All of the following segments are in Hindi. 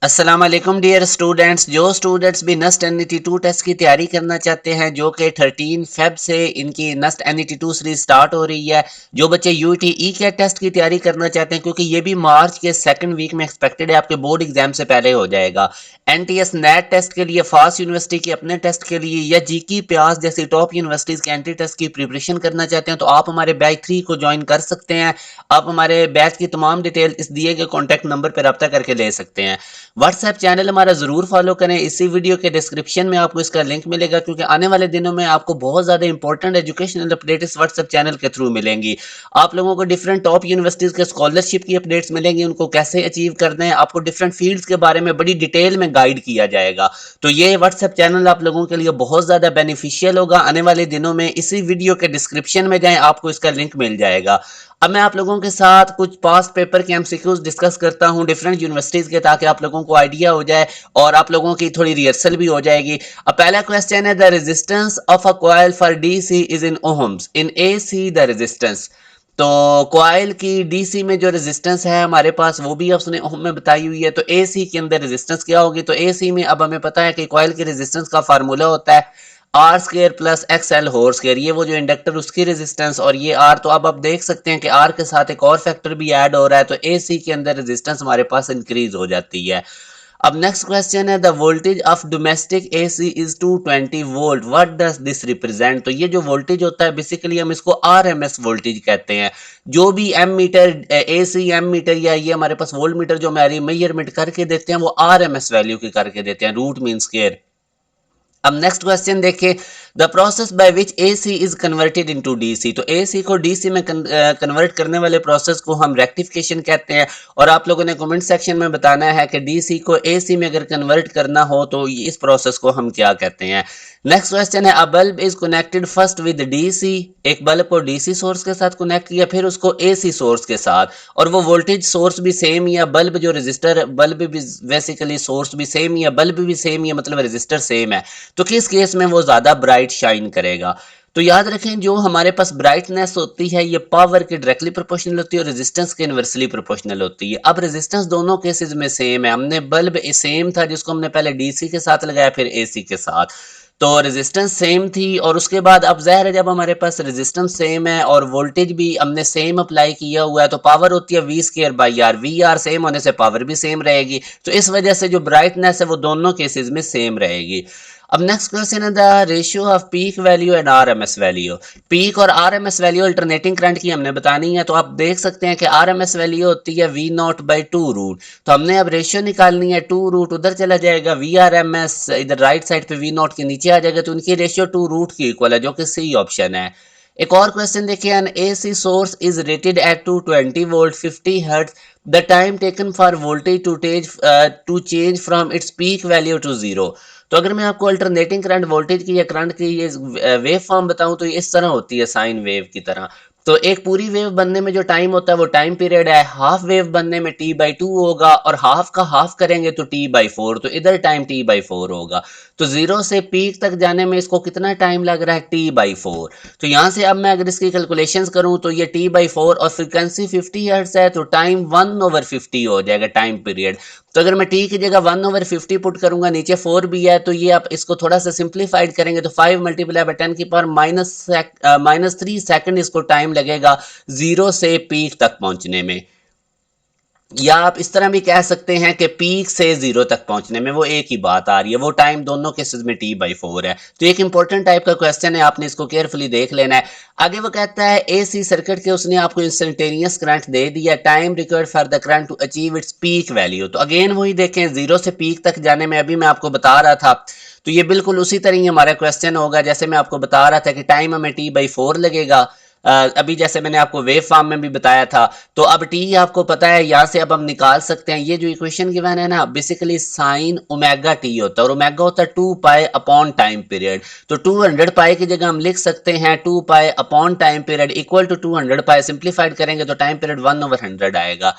अस्सलाम वालेकुम डियर स्टूडेंट्स। जो स्टूडेंट्स भी नस्ट NET2 टेस्ट की तैयारी करना चाहते हैं, जो कि 13 फेब से इनकी नस्ट NET2 सीरीज स्टार्ट हो रही है, जो बच्चे UTE के टेस्ट की तैयारी करना चाहते हैं क्योंकि ये भी मार्च के सेकंड वीक में एक्सपेक्टेड है, आपके बोर्ड एग्जाम से पहले हो जाएगा। NTS नेट टेस्ट के लिए, फास्ट यूनिवर्सिटी के अपने टेस्ट के लिए या GK प्यास जैसी टॉप यूनिवर्सिटीज के एंट्री टेस्ट की प्रिपरेशन करना चाहते हैं तो आप हमारे बैच 3 को ज्वाइन कर सकते हैं। आप हमारे बैच की तमाम डिटेल इस दिए गए कॉन्टैक्ट नंबर पर रब्ता करके ले सकते हैं। व्हाट्सएप चैनल हमारा जरूर फॉलो करें। इसी वीडियो के डिस्क्रिप्शन में आपको इसका लिंक मिलेगा क्योंकि आने वाले दिनों में आपको बहुत ज्यादा इंपॉर्टेंट एजुकेशनल अपडेट इस व्हाट्सएप चैनल के थ्रू मिलेंगी। आप लोगों को डिफरेंट टॉप यूनिवर्सिटीज के स्कॉलरशिप की अपडेट्स मिलेंगी, उनको कैसे अचीव करना है, आपको डिफरेंट फील्ड्स के बारे में बड़ी डिटेल में गाइड किया जाएगा। तो ये व्हाट्सएप चैनल आप लोगों के लिए बहुत ज्यादा बेनिफिशियल होगा आने वाले दिनों में। इसी वीडियो के डिस्क्रिप्शन में जाएं, आपको इसका लिंक मिल जाएगा। अब मैं आप लोगों के साथ कुछ पास्ट पेपर के MCQs डिस्कस करता हूं डिफरेंट यूनिवर्सिटीज के, ताकि आप लोगों को आइडिया हो जाए और आप लोगों की थोड़ी रिहर्सल भी हो जाएगी। अब पहला क्वेश्चन है, the resistance of a coil for DC is in ohms, in AC the resistance. तो कॉइल की DC में जो रेजिस्टेंस है हमारे पास वो भी उसने ओम में बताई हुई है। तो AC के अंदर रेजिस्टेंस क्या होगी? तो AC में अब हमें पता है कि कॉइल की रेजिस्टेंस का फार्मूला होता है R² plus XL whole square. ये वो जो इंडक्टर उसकी रेजिस्टेंस और ये R। तो अब आप देख सकते हैं कि R के साथ एक और फैक्टर भी ऐड हो रहा है, तो AC के अंदर रेजिस्टेंस हमारे पास इंक्रीज हो जाती है। अब नेक्स्ट क्वेश्चन है, the voltage of domestic AC is 220 volt, what does this represent. तो ये जो वोल्टेज होता है बेसिकली हम इसको RMS वोल्टेज कहते हैं। जो भी ammeter, AC ammeter या ये हमारे पास वोल्ट मीटर जो हमारी मेजरमेंट करके देते हैं वो RMS वैल्यू की करके देते हैं, रूट मीन स्क्वायर। अब नेक्स्ट क्वेश्चन देखिए, the process by which AC is converted into DC। तो AC को DC में कन्वर्ट करने वाले प्रोसेस को हम रेक्टिफिकेशन कहते हैं। और आप लोगों ने कमेंट सेक्शन में बताना है कि DC को AC में अगर कन्वर्ट करना हो तो इस प्रोसेस को हम क्या कहते हैं। नेक्स्ट क्वेश्चन है, अ bulb is connected first with DC। एक बल्ब को DC सोर्स के साथ कनेक्ट किया, फिर उसको AC सोर्स के साथ, और वो वोल्टेज सोर्स भी सेम या बल्ब जो रजिस्टर बल्ब भी बेसिकली सोर्स भी सेम या बल्ब भी सेम या मतलब रजिस्टर सेम है, तो किस केस में वो ज्यादा ब्राइट शाइन करेगा। तो याद रखें, जो हमारे पास ब्राइटनेस होती है ये पावर के डायरेक्टली प्रोपोर्शनल होती है और रेजिस्टेंस के इनवर्सली प्रोपोर्शनल होती है। अब रेजिस्टेंस दोनों केसेस में सेम है। हमने बल्ब सेम था जिसको हमने पहले DC के साथ लगाया फिर AC के साथ, तो रेजिस्टेंस सेम थी। और उसके बाद अब ज़ाहिर है जब हमारे पास रेजिस्टेंस सेम है और वोल्टेज भी हमने सेम अप्लाई किया हुआ है तो पावर होती है V²/R। VR सेम होने से पावर भी सेम रहेगी, तो इस वजह से जो ब्राइटनेस है वो दोनों केसेस में सेम रहेगी। अब नेक्स्ट क्वेश्चन है, the ratio off peak value and RMS value. Peak और RMS वैल्यू अल्टरनेटिंग करंट की हमने बतानी है। तो आप देख सकते हैं कि RMS वैल्यू होती है V0/2 रूट। तो हमने अब रेशियो निकालनी है, 2 रूट उधर चला जाएगा, VRMS इधर राइट साइड पे V0 के नीचे आ जाएगा, तो उनकी रेशियो 2 रूट की इक्वल है, जो कि सी ऑप्शन है। एक और क्वेश्चन देखिए, an AC source is rated at 220 volt 50 hertz, the time taken for voltage to change from its peak value to zero. तो अगर मैं आपको अल्टरनेटिंग करंट वोल्टेज की या करंट की ये वेव फॉर्म बताऊं तो ये इस तरह होती है, साइन वेव की तरह। तो एक पूरी वेव बनने में जो टाइम होता है वो टाइम पीरियड है, हाफ वेव बनने में T/2 होगा, और हाफ का हाफ करेंगे तो T/4, तो इधर टाइम T/4 होगा। तो जीरो से पीक तक जाने में इसको कितना टाइम लग रहा है? T/4। तो यहाँ से अब मैं अगर इसकी कैलकुलेशंस करूँ तो ये T/4 और फ्रीक्वेंसी 50 हर्ट्ज है, तो टाइम 1/50 हो जाएगा टाइम पीरियड। तो अगर मैं T की जगह 1/50 पुट करूंगा, नीचे 4 भी है, तो ये आप इसको थोड़ा सा सिंप्लीफाइड करेंगे तो 5 मल्टीप्लाई बाय 10 की पावर -3 सेकंड इसको टाइम लगेगा जीरो से पीक तक पहुंचने में। या आप इस तरह भी कह सकते हैं कि पीक से जीरो तक पहुंचने में वो एक ही बात आ रही है, वो टाइम दोनों केसेस में T/4 है। तो एक इंपॉर्टेंट टाइप का क्वेश्चन है, आपने इसको केयरफुली देख लेना है। आगे वो कहता है, AC सर्किट के उसने आपको इंस्टेंटेनियस करंट दे दिया, time required for the current to achieve its peak value. तो अगेन वही देखें, जीरो से पीक तक जाने में अभी मैं आपको बता रहा था, तो ये बिल्कुल उसी तरह ही हमारा क्वेश्चन होगा जैसे मैं आपको बता रहा था कि टाइम हमें T/4 लगेगा। अभी जैसे मैंने आपको वेव फॉर्म में भी बताया था। तो अब T आपको पता है, यहाँ से अब हम निकाल सकते हैं। ये जो इक्वेशन गिवन है ना, बेसिकली साइन ओमेगा टी होता है, और ओमेगा होता है 2 पाई अपॉन टाइम पीरियड। तो 200 पाई की जगह हम लिख सकते हैं 2 pi upon time period equal to 200 pi. Simplified करेंगे तो टाइम पीरियड 1/100 आएगा।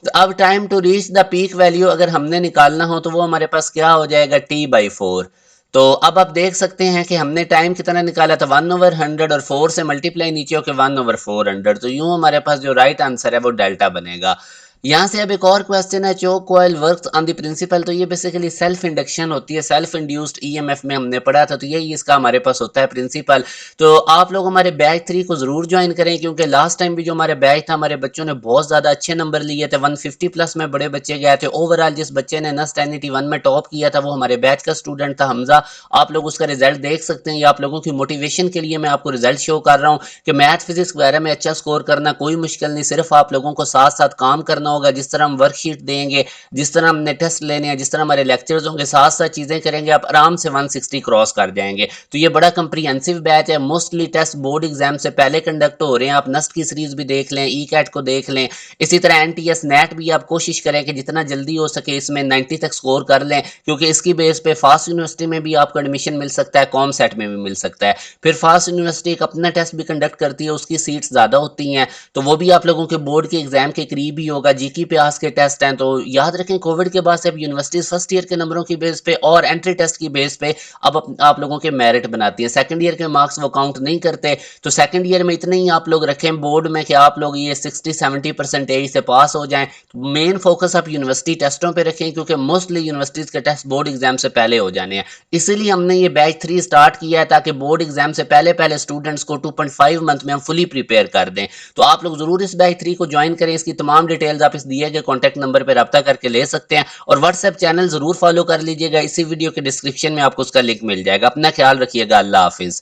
तो अब time to reach the peak value अगर हमने निकालना हो तो वो हमारे पास क्या हो जाएगा? T/4। तो अब आप देख सकते हैं कि हमने टाइम कितना निकाला था? 1/100, और 4 से मल्टीप्लाई नीचे होकर 1/400। तो यूं हमारे पास जो राइट आंसर है वो डेल्टा बनेगा। यहाँ से अब एक और क्वेश्चन है, choke coil works on the principle. तो ये बेसिकली सेल्फ इंडक्शन होती है, सेल्फ इंड्यूस्ड ईएमएफ में हमने पढ़ा था, तो यही इसका हमारे पास होता है प्रिंसिपल। तो आप लोग हमारे बैच 3 को जरूर ज्वाइन करें, क्योंकि लास्ट टाइम भी जो हमारे बैच था, हमारे बच्चों ने बहुत ज्यादा अच्छे नंबर लिए थे, 150 प्लस में बड़े बच्चे गए थे। ओवरऑल जिस बच्चे ने नस्ट एनईटी 1 में टॉप किया था वो हमारे बैच का स्टूडेंट था, हमजा। आप लोग उसका रिजल्ट देख सकते हैं। ये आप लोगों की मोटिवेशन के लिए मैं आपको रिजल्ट शो कर रहा हूँ कि मैथ फिजिक्स वगैरह में अच्छा स्कोर करना कोई मुश्किल नहीं, सिर्फ आप लोगों को साथ साथ काम करना होगा। जिस तरह हम वर्कशीट देंगे, जिस तरह हमने टेस्ट लेने हैं, जिस तरह हमारे लेक्चर्स होंगे, साथ साथ चीजें करेंगे, आप आराम से 160 क्रॉस कर जाएंगे। तो ये बड़ा कंप्रीहेंसिव बैच है। मोस्टली टेस्ट बोर्ड एग्जाम से पहले कंडक्ट हो रहे हैं। आप नस्ट की सीरीज भी देख लें, ई कैट को देख लें, इसी तरह एनटीएस नेट भी आप कोशिश करें कि जितना जल्दी हो सके इसमें 90 तक स्कोर कर लें, क्योंकि इसकी बेस पे फास्ट यूनिवर्सिटी में भी आपको एडमिशन मिल सकता है, कॉम सेट में भी मिल सकता है। फिर फास्ट यूनिवर्सिटी एक अपना टेस्ट भी कंडक्ट करती है, उसकी सीट्स ज़्यादा होती हैं, तो वो भी आप लोगों के बोर्ड के एग्जाम के करीब ही होगा। जीके पास के टेस्ट हैं, तो याद रखें कोविड के बाद से अब यूनिवर्सिटीज फर्स्ट ईयर के नंबरों की बेस पे और एंट्री टेस्ट की बेस पे अब आप लोगों के मेरिट बनाती है। सेकंड ईयर के मार्क्स वो काउंट नहीं करते। तो सेकंड ईयर में इतने ही आप लोग रखें बोर्ड में कि आप लोग ये 60-70% से पास हो जाएं। तो मेन फोकस आप यूनिवर्सिटी टेस्टों पे रखें, क्योंकि मोस्टली यूनिवर्सिटीज के टेस्ट बोर्ड एग्जाम से पहले हो जाने हैं। इसीलिए हमने ये बैच 3 स्टार्ट किया है, ताकि बोर्ड एग्जाम से पहले पहले स्टूडेंट्स को 2.5 मंथ में हम फुली प्रिपेयर कर दें। तो आप लोग जरूर इस बैच 3 को ज्वाइन करें। इसकी तमाम डिटेल्स आप इस दिए गए कॉन्टैक्ट नंबर पर रब्ता करके ले सकते हैं, और व्हाट्सएप चैनल जरूर फॉलो कर लीजिएगा। इसी वीडियो के डिस्क्रिप्शन में आपको उसका लिंक मिल जाएगा। अपना ख्याल रखिएगा। अल्लाह हाफिज।